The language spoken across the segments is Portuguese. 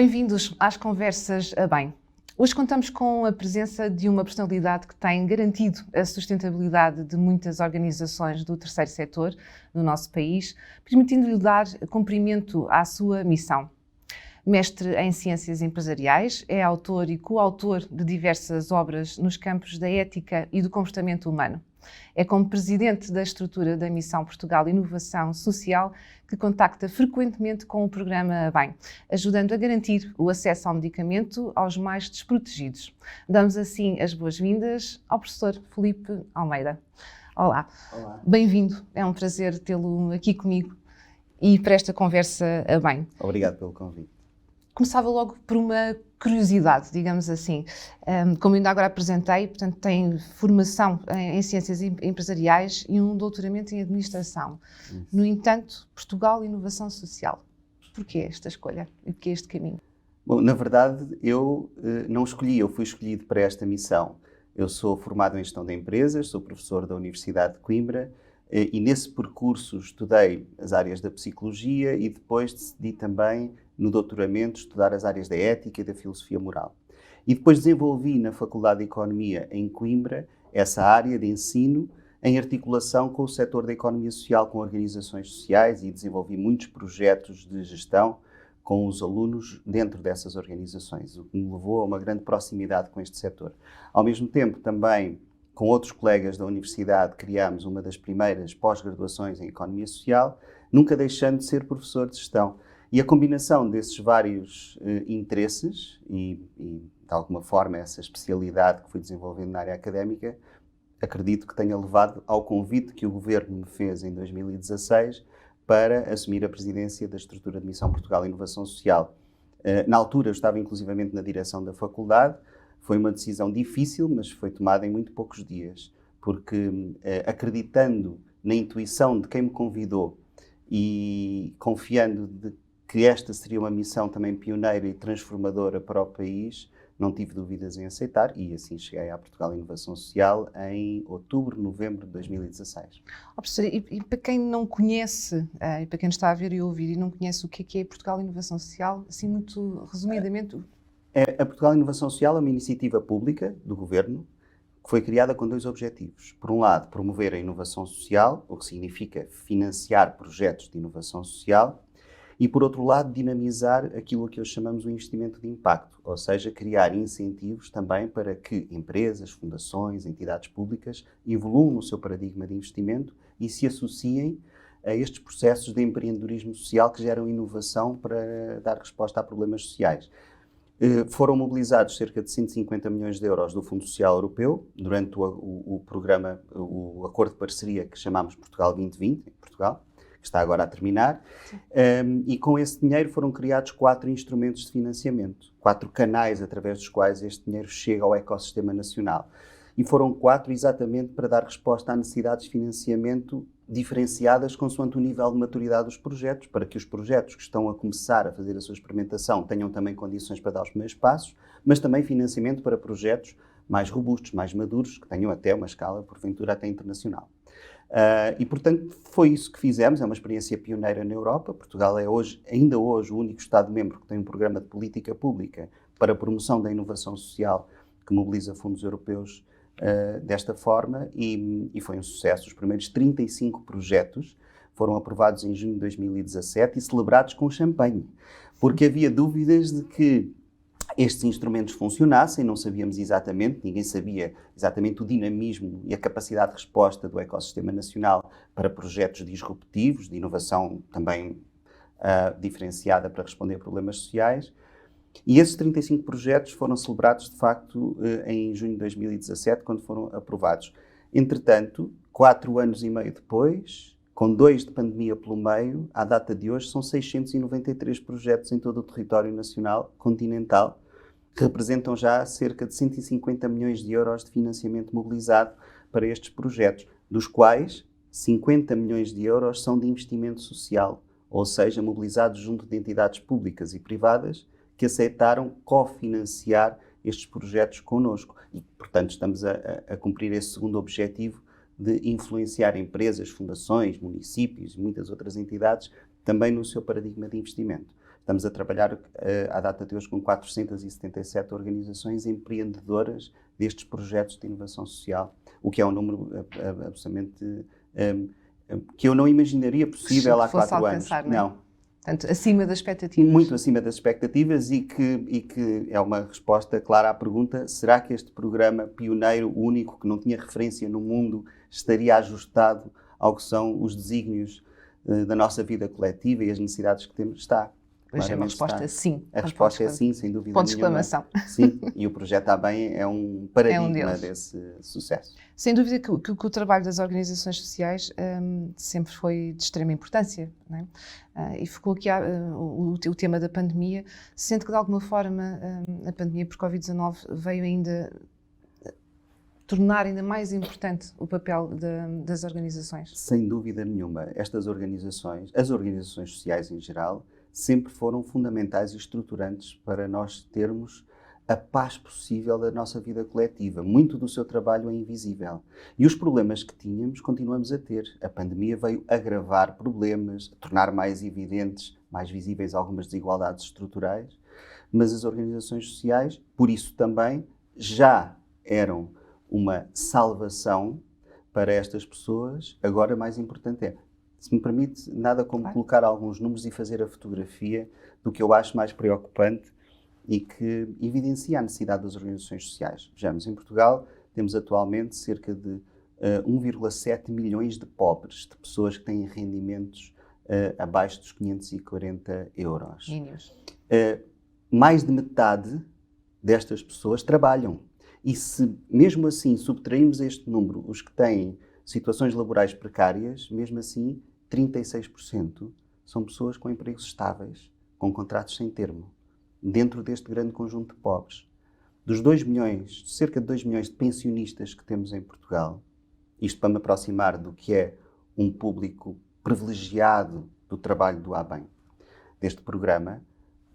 Bem-vindos às Conversas a Bem. Hoje contamos com a presença de uma personalidade que tem garantido a sustentabilidade de muitas organizações do terceiro setor no nosso país, permitindo-lhe dar cumprimento à sua missão. Mestre em Ciências Empresariais, é autor e coautor de diversas obras nos campos da ética e do comportamento humano. É como presidente da estrutura da Missão Portugal Inovação Social que contacta frequentemente com o programa Bem, ajudando a garantir o acesso ao medicamento aos mais desprotegidos. Damos assim as boas-vindas ao professor Filipe Almeida. Olá. Olá. Bem-vindo, é um prazer tê-lo aqui comigo e para esta conversa a Bem. Obrigado pelo convite. Começava logo por uma curiosidade, digamos assim. Como ainda agora apresentei, portanto, tem formação em Ciências Empresariais e um doutoramento em Administração. Isso. No entanto, Portugal Inovação Social. Porquê esta escolha e porquê este caminho? Bom, na verdade, eu não escolhi, eu fui escolhido para esta missão. Eu sou formado em Gestão de Empresas, sou professor da Universidade de Coimbra e nesse percurso estudei as áreas da Psicologia e depois decidi também, no doutoramento, estudar as áreas da Ética e da Filosofia Moral. E depois desenvolvi na Faculdade de Economia em Coimbra essa área de ensino em articulação com o setor da economia social, com organizações sociais e desenvolvi muitos projetos de gestão com os alunos dentro dessas organizações, o que me levou a uma grande proximidade com este setor. Ao mesmo tempo, também, com outros colegas da universidade, criámos uma das primeiras pós-graduações em economia social, nunca deixando de ser professor de gestão. E a combinação desses vários interesses e, de alguma forma, essa especialidade que fui desenvolvendo na área académica, acredito que tenha levado ao convite que o Governo me fez em 2016 para assumir a presidência da estrutura de Missão Portugal Inovação Social. Na altura, eu estava inclusivamente na direção da faculdade. Foi uma decisão difícil, mas foi tomada em muito poucos dias, porque acreditando na intuição de quem me convidou e confiando de que esta seria uma missão também pioneira e transformadora para o país, não tive dúvidas em aceitar e assim cheguei à Portugal Inovação Social em outubro, novembro de 2016. Professor, e para quem não conhece, e para quem nos está a ver e ouvir e não conhece o que é Portugal Inovação Social, assim muito resumidamente... A Portugal Inovação Social é uma iniciativa pública do Governo que foi criada com dois objetivos. Por um lado, promover a inovação social, o que significa financiar projetos de inovação social, e por outro lado, dinamizar aquilo que hoje chamamos de investimento de impacto, ou seja, criar incentivos também para que empresas, fundações, entidades públicas evoluam no seu paradigma de investimento e se associem a estes processos de empreendedorismo social que geram inovação para dar resposta a problemas sociais. Foram mobilizados cerca de 150 milhões de euros do Fundo Social Europeu durante o programa, o acordo de parceria que chamamos Portugal 2020, em Portugal, que está agora a terminar, e com esse dinheiro foram criados 4 instrumentos de financiamento, 4 canais através dos quais este dinheiro chega ao ecossistema nacional. E foram 4 exatamente para dar resposta a necessidades de financiamento diferenciadas consoante o nível de maturidade dos projetos, para que os projetos que estão a começar a fazer a sua experimentação tenham também condições para dar os primeiros passos, mas também financiamento para projetos mais robustos, mais maduros, que tenham até uma escala, porventura, até internacional. E, portanto, foi isso que fizemos, é uma experiência pioneira na Europa. Portugal é ainda hoje o único Estado-membro que tem um programa de política pública para a promoção da inovação social que mobiliza fundos europeus desta forma e foi um sucesso. Os primeiros 35 projetos foram aprovados em junho de 2017 e celebrados com champanhe, porque havia dúvidas de que estes instrumentos funcionassem, não sabíamos exatamente, ninguém sabia exatamente o dinamismo e a capacidade de resposta do ecossistema nacional para projetos disruptivos, de inovação também diferenciada para responder a problemas sociais. E esses 35 projetos foram celebrados, de facto, em junho de 2017, quando foram aprovados. Entretanto, 4 anos e meio depois, com 2 de pandemia pelo meio, à data de hoje, são 693 projetos em todo o território nacional, continental, que representam já cerca de 150 milhões de euros de financiamento mobilizado para estes projetos, dos quais 50 milhões de euros são de investimento social, ou seja, mobilizados junto de entidades públicas e privadas que aceitaram cofinanciar estes projetos connosco. E, portanto, estamos a cumprir esse segundo objetivo de influenciar empresas, fundações, municípios e muitas outras entidades também no seu paradigma de investimento. Estamos a trabalhar, à data de hoje, com 477 organizações empreendedoras destes projetos de inovação social, o que é um número absolutamente que eu não imaginaria possível há 4 anos. Não. Portanto, acima das expectativas. Muito acima das expectativas e que é uma resposta clara à pergunta: será que este programa pioneiro, único, que não tinha referência no mundo, estaria ajustado ao que são os desígnios da nossa vida coletiva e as necessidades que temos? Está. Pois é, uma resposta sim. A resposta é sim, sem dúvida nenhuma. Ponto de exclamação. Sim, e o projeto A-Bem é um paradigma desse sucesso. Sem dúvida que o trabalho das organizações sociais sempre foi de extrema importância, não é? E ficou aqui o tema da pandemia, sendo que de alguma forma a pandemia por Covid-19 veio ainda tornar ainda mais importante o papel das organizações. Sem dúvida nenhuma. Estas organizações, as organizações sociais em geral, sempre foram fundamentais e estruturantes para nós termos a paz possível da nossa vida coletiva. Muito do seu trabalho é invisível. E os problemas que tínhamos, continuamos a ter. A pandemia veio agravar problemas, tornar mais evidentes, mais visíveis algumas desigualdades estruturais, mas as organizações sociais, por isso também, já eram uma salvação para estas pessoas. Agora, mais importante é, se me permite, nada como colocar alguns números e fazer a fotografia do que eu acho mais preocupante e que evidencia a necessidade das organizações sociais. Vejamos, em Portugal temos atualmente cerca de 1,7 milhões de pobres, de pessoas que têm rendimentos abaixo dos 540 euros. Mínimos. Mais de metade destas pessoas trabalham. E se, mesmo assim, subtrairmos este número, os que têm situações laborais precárias, mesmo assim, 36% são pessoas com empregos estáveis, com contratos sem termo, dentro deste grande conjunto de pobres. Dos 2 milhões, cerca de 2 milhões de pensionistas que temos em Portugal, isto para me aproximar do que é um público privilegiado do trabalho do A-Bem, deste programa,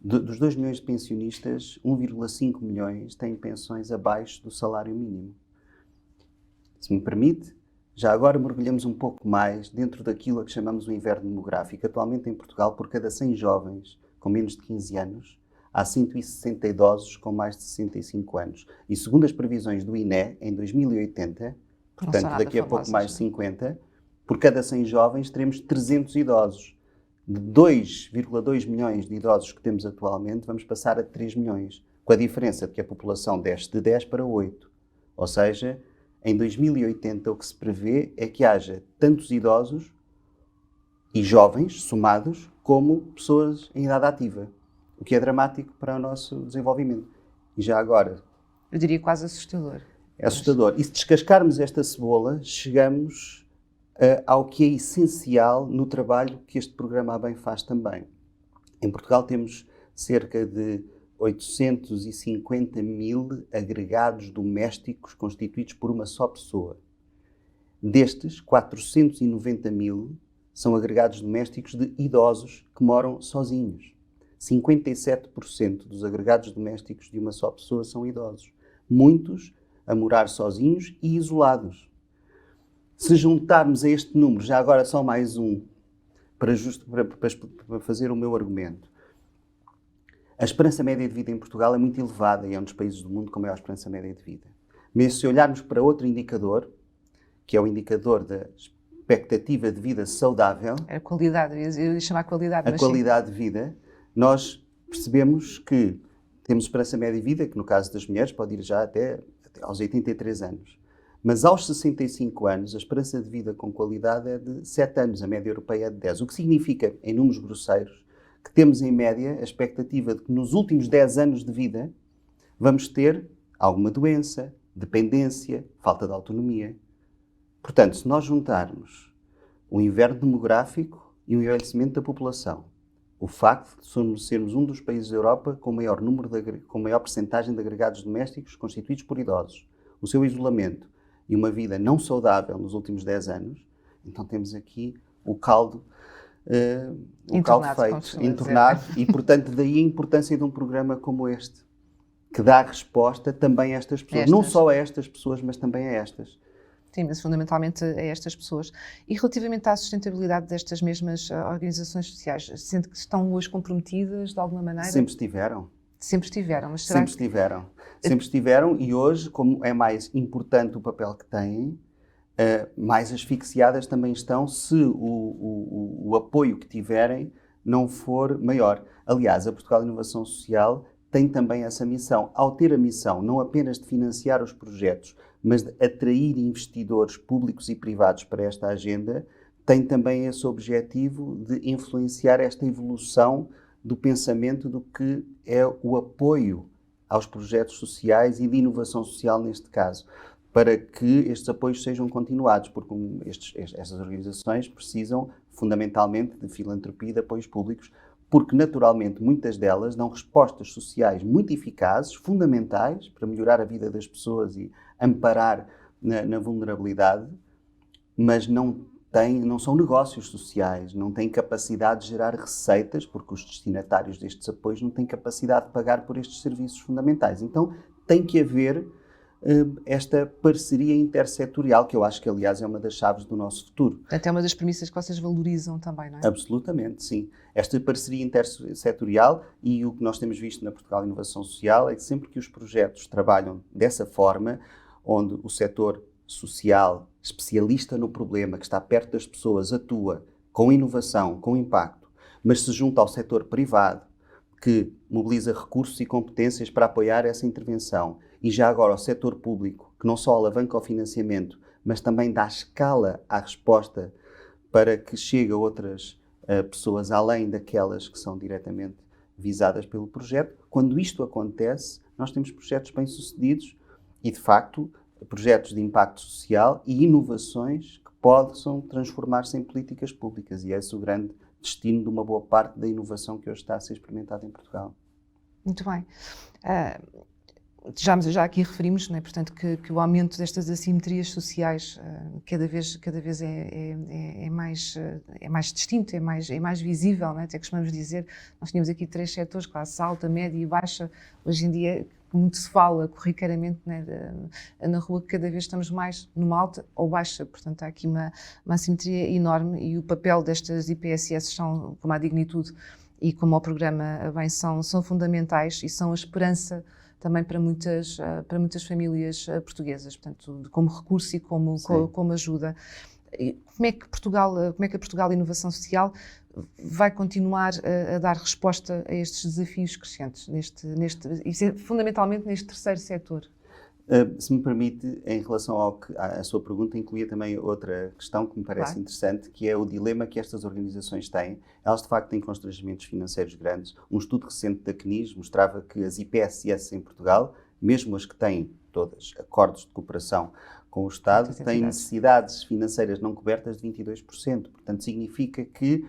dos 2 milhões de pensionistas, 1,5 milhões têm pensões abaixo do salário mínimo. Se me permite, já agora mergulhamos um pouco mais dentro daquilo a que chamamos o inverno demográfico. Atualmente em Portugal, por cada 100 jovens com menos de 15 anos, há 160 idosos com mais de 65 anos. E segundo as previsões do INE, em 2080, portanto daqui a pouco mais de 50, por cada 100 jovens teremos 300 idosos. De 2,2 milhões de idosos que temos atualmente, vamos passar a 3 milhões, com a diferença de que a população desce de 10 para 8. Ou seja, em 2080 o que se prevê é que haja tantos idosos e jovens somados como pessoas em idade ativa, o que é dramático para o nosso desenvolvimento. E já agora... Eu diria quase assustador. É assustador. E se descascarmos esta cebola, chegamos ao que é essencial no trabalho que este programa A-Bem faz também. Em Portugal temos cerca de 850 mil agregados domésticos constituídos por uma só pessoa. Destes, 490 mil são agregados domésticos de idosos que moram sozinhos. 57% dos agregados domésticos de uma só pessoa são idosos. Muitos a morar sozinhos e isolados. Se juntarmos a este número, já agora só mais um, para fazer o meu argumento. A esperança média de vida em Portugal é muito elevada e é um dos países do mundo com maior esperança média de vida. Mas se olharmos para outro indicador, que é o indicador da expectativa de vida saudável... A qualidade, eu ia chamar qualidade. A qualidade de vida, nós percebemos que temos esperança média de vida, que no caso das mulheres pode ir já até aos 83 anos. Mas aos 65 anos, a esperança de vida com qualidade é de 7 anos, a média europeia é de 10. O que significa, em números grosseiros, que temos em média a expectativa de que nos últimos 10 anos de vida vamos ter alguma doença, dependência, falta de autonomia. Portanto, se nós juntarmos o inverno demográfico e o envelhecimento da população, o facto de sermos um dos países da Europa com maior percentagem de agregados domésticos constituídos por idosos, o seu isolamento e uma vida não saudável nos últimos 10 anos, então temos aqui o caldo feito, entornado, e portanto daí a importância de um programa como este, que dá resposta também a estas pessoas, não só a estas pessoas, mas também a estas. Sim, mas fundamentalmente a estas pessoas. E relativamente à sustentabilidade destas mesmas organizações sociais, sente que estão hoje comprometidas de alguma maneira? Sempre estiveram. Sempre estiveram, mas será Sempre estiveram. Sempre estiveram e hoje, como é mais importante o papel que têm, mais asfixiadas também estão se o apoio que tiverem não for maior. Aliás, a Portugal Inovação Social tem também essa missão. Ao ter a missão não apenas de financiar os projetos, mas de atrair investidores públicos e privados para esta agenda, tem também esse objetivo de influenciar esta evolução do pensamento do que é o apoio aos projetos sociais e de inovação social neste caso, para que estes apoios sejam continuados, porque estas organizações precisam fundamentalmente de filantropia e de apoios públicos, porque naturalmente muitas delas dão respostas sociais muito eficazes, fundamentais, para melhorar a vida das pessoas e amparar na vulnerabilidade, mas não são negócios sociais, não têm capacidade de gerar receitas, porque os destinatários destes apoios não têm capacidade de pagar por estes serviços fundamentais. Então tem que haver esta parceria intersetorial, que eu acho que, aliás, é uma das chaves do nosso futuro. Portanto, é uma das premissas que vocês valorizam também, não é? Absolutamente, sim. Esta parceria intersetorial, e o que nós temos visto na Portugal Inovação Social é que sempre que os projetos trabalham dessa forma, onde o setor social, especialista no problema, que está perto das pessoas, atua com inovação, com impacto, mas se junta ao setor privado, que mobiliza recursos e competências para apoiar essa intervenção, e já agora ao setor público, que não só alavanca o financiamento, mas também dá escala à resposta para que chegue a outras pessoas além daquelas que são diretamente visadas pelo projeto. Quando isto acontece, nós temos projetos bem-sucedidos e, de facto, projetos de impacto social e inovações que possam transformar-se em políticas públicas. E esse é o grande destino de uma boa parte da inovação que hoje está a ser experimentada em Portugal. Muito bem. Já aqui referimos, não é? Portanto, que o aumento destas assimetrias sociais cada vez é mais distinto, é mais visível, não é? Até costumamos dizer, nós tínhamos aqui 3 setores, classe alta, média e baixa. Hoje em dia, muito se fala corriqueiramente, né, na rua, que cada vez estamos mais numa alta ou baixa. Portanto, há aqui uma assimetria enorme, e o papel destas IPSS são, como a Dignitude e como o programa Bem, são fundamentais e são a esperança também para muitas famílias portuguesas, portanto, como recurso e como ajuda. Como é que a Portugal Inovação Social vai continuar a dar resposta a estes desafios crescentes, fundamentalmente neste terceiro setor? Se me permite, em relação à sua pergunta, incluía também outra questão que me parece interessante, que é o dilema que estas organizações têm. Elas, de facto, têm constrangimentos financeiros grandes. Um estudo recente da CNIS mostrava que as IPSS em Portugal, mesmo as que têm todas acordos de cooperação com o Estado, têm necessidades financeiras não cobertas de 22%. Portanto, significa que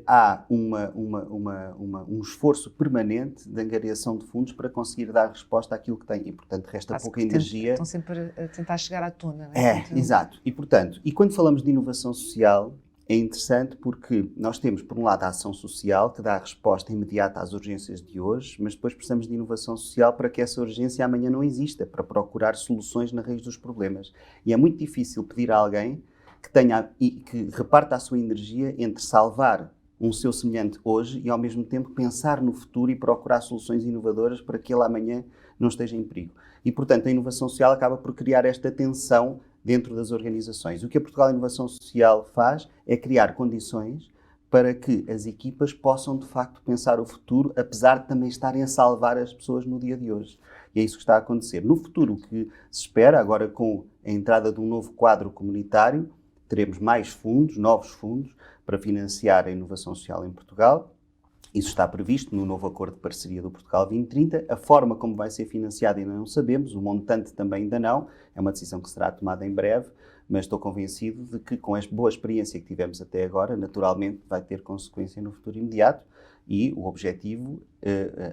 há um esforço permanente de angariação de fundos para conseguir dar resposta àquilo que tem. E, portanto, resta pouca energia. Estão sempre a tentar chegar à tona, não é? Exato. E, portanto, quando falamos de inovação social, é interessante porque nós temos, por um lado, a ação social, que dá a resposta imediata às urgências de hoje, mas depois precisamos de inovação social para que essa urgência amanhã não exista, para procurar soluções na raiz dos problemas. E é muito difícil pedir a alguém que reparta a sua energia entre salvar um seu semelhante hoje e, ao mesmo tempo, pensar no futuro e procurar soluções inovadoras para que ele amanhã não esteja em perigo. E, portanto, a inovação social acaba por criar esta tensão dentro das organizações. O que a Portugal Inovação Social faz é criar condições para que as equipas possam, de facto, pensar o futuro, apesar de também estarem a salvar as pessoas no dia de hoje. E é isso que está a acontecer. No futuro, o que se espera, agora com a entrada de um novo quadro comunitário, teremos mais fundos, novos fundos, para financiar a inovação social em Portugal. Isso está previsto no novo acordo de parceria do Portugal 2030. A forma como vai ser financiado ainda não sabemos, o montante também ainda não. É uma decisão que será tomada em breve, mas estou convencido de que, com a boa experiência que tivemos até agora, naturalmente vai ter consequência no futuro imediato. E o objetivo,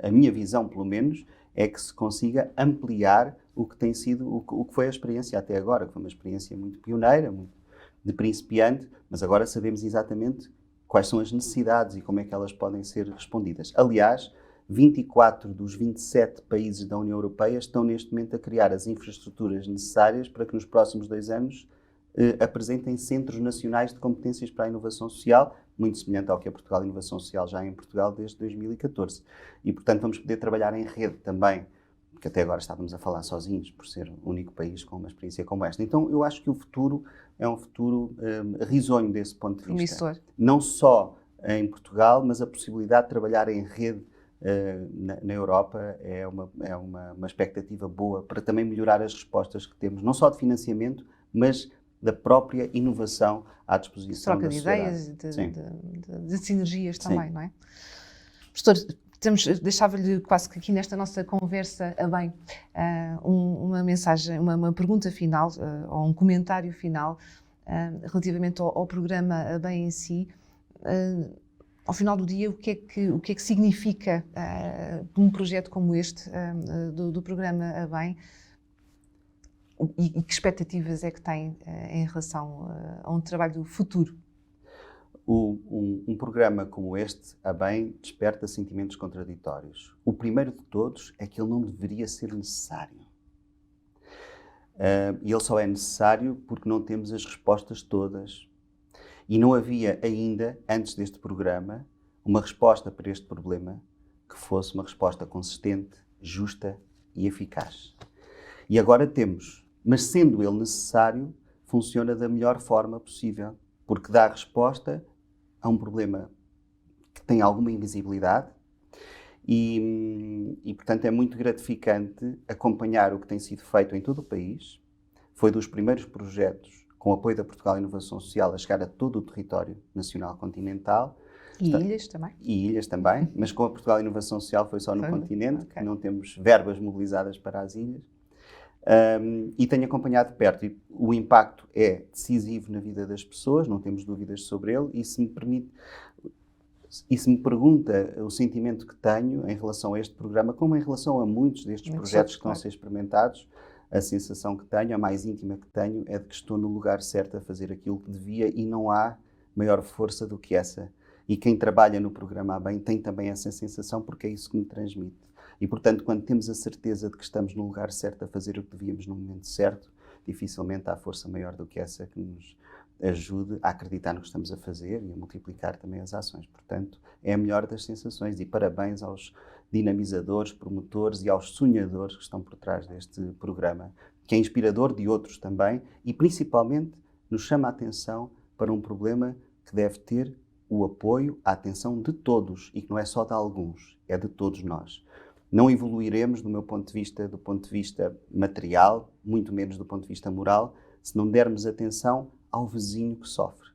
a minha visão pelo menos, é que se consiga ampliar o que tem sido, o que foi a experiência até agora, que foi uma experiência muito pioneira, muito de principiante, mas agora sabemos exatamente quais são as necessidades e como é que elas podem ser respondidas. Aliás, 24 dos 27 países da União Europeia estão neste momento a criar as infraestruturas necessárias para que nos próximos 2 anos apresentem centros nacionais de competências para a inovação social, muito semelhante ao que a Portugal Inovação Social já é em Portugal desde 2014. E, portanto, vamos poder trabalhar em rede também, porque até agora estávamos a falar sozinhos, por ser o único país com uma experiência como esta. Então, eu acho que o futuro é um futuro risonho desse ponto de vista. Promissor. Não só em Portugal, mas a possibilidade de trabalhar em rede na Europa é uma expectativa boa para também melhorar as respostas que temos, não só de financiamento, mas da própria inovação à disposição Troca da de sociedade. ideias, de sinergias também, Sim. não é? Professor, deixava-lhe quase que aqui nesta nossa conversa uma mensagem, uma pergunta final, ou um comentário final relativamente ao programa bem em si. Ao final do dia, o que é que significa um projeto como este do programa bem? E que expectativas é que tem em relação a um trabalho futuro? Um programa como este, a bem, desperta sentimentos contraditórios. O primeiro de todos é que ele não deveria ser necessário. E ele só é necessário porque não temos as respostas todas. E não havia ainda, antes deste programa, uma resposta para este problema que fosse uma resposta consistente, justa e eficaz. E agora temos. Mas sendo ele necessário, funciona da melhor forma possível, porque dá resposta a um problema que tem alguma invisibilidade e, portanto, é muito gratificante acompanhar o que tem sido feito em todo o país. Foi dos primeiros projetos, com o apoio da Portugal Inovação Social, a chegar a todo o território nacional continental. E ilhas também. E ilhas também, mas com a Portugal Inovação Social foi só no continente, okay. Não temos verbas mobilizadas para as ilhas. E tenho acompanhado de perto e o impacto é decisivo na vida das pessoas, não temos dúvidas sobre ele, e se me pergunta o sentimento que tenho em relação a este programa, como em relação a muitos destes projetos que estão a ser experimentados, a sensação que tenho, a mais íntima que tenho, é de que estou no lugar certo a fazer aquilo que devia e não há maior força do que essa. E quem trabalha no programa bem tem também essa sensação, porque é isso que me transmite. E, portanto, quando temos a certeza de que estamos no lugar certo a fazer o que devíamos no momento certo, dificilmente há força maior do que essa que nos ajude a acreditar no que estamos a fazer e a multiplicar também as ações. Portanto, é a melhor das sensações. E parabéns aos dinamizadores, promotores e aos sonhadores que estão por trás deste programa, que é inspirador de outros também e, principalmente, nos chama a atenção para um problema que deve ter o apoio, a atenção de todos e que não é só de alguns, é de todos nós. Não evoluiremos, do meu ponto de vista material, muito menos do ponto de vista moral, se não dermos atenção ao vizinho que sofre.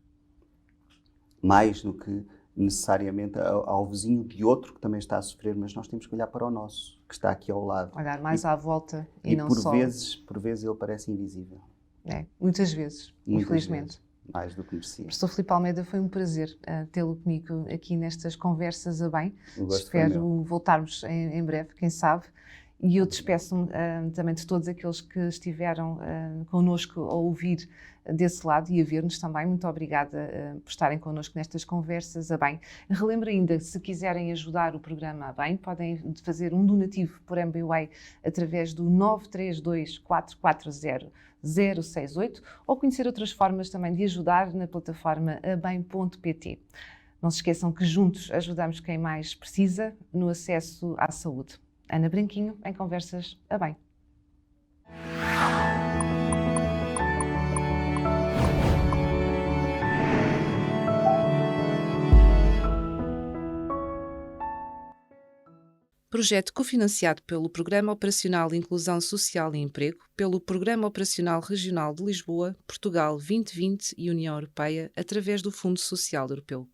Mais do que necessariamente ao vizinho de outro que também está a sofrer, mas nós temos que olhar para o nosso, que está aqui ao lado. Olhar mais à volta e não por só... Por vezes ele parece invisível. Muitas vezes, infelizmente. Vezes. Mais do que merecia. Professor Filipe Almeida, foi um prazer tê-lo comigo aqui nestas conversas a bem. Espero voltarmos em breve, quem sabe. E eu despeço-me também de todos aqueles que estiveram connosco a ouvir desse lado e a ver-nos também. Muito obrigada por estarem connosco nestas conversas a bem. Relembro ainda, se quiserem ajudar o programa a bem, podem fazer um donativo por MBWay através do 932 440 068 ou conhecer outras formas também de ajudar na plataforma abem.pt. Não se esqueçam que juntos ajudamos quem mais precisa no acesso à saúde. Ana Branquinho, em Conversas a Bem. Projeto cofinanciado pelo Programa Operacional de Inclusão Social e Emprego, pelo Programa Operacional Regional de Lisboa, Portugal 2020 e União Europeia, através do Fundo Social Europeu.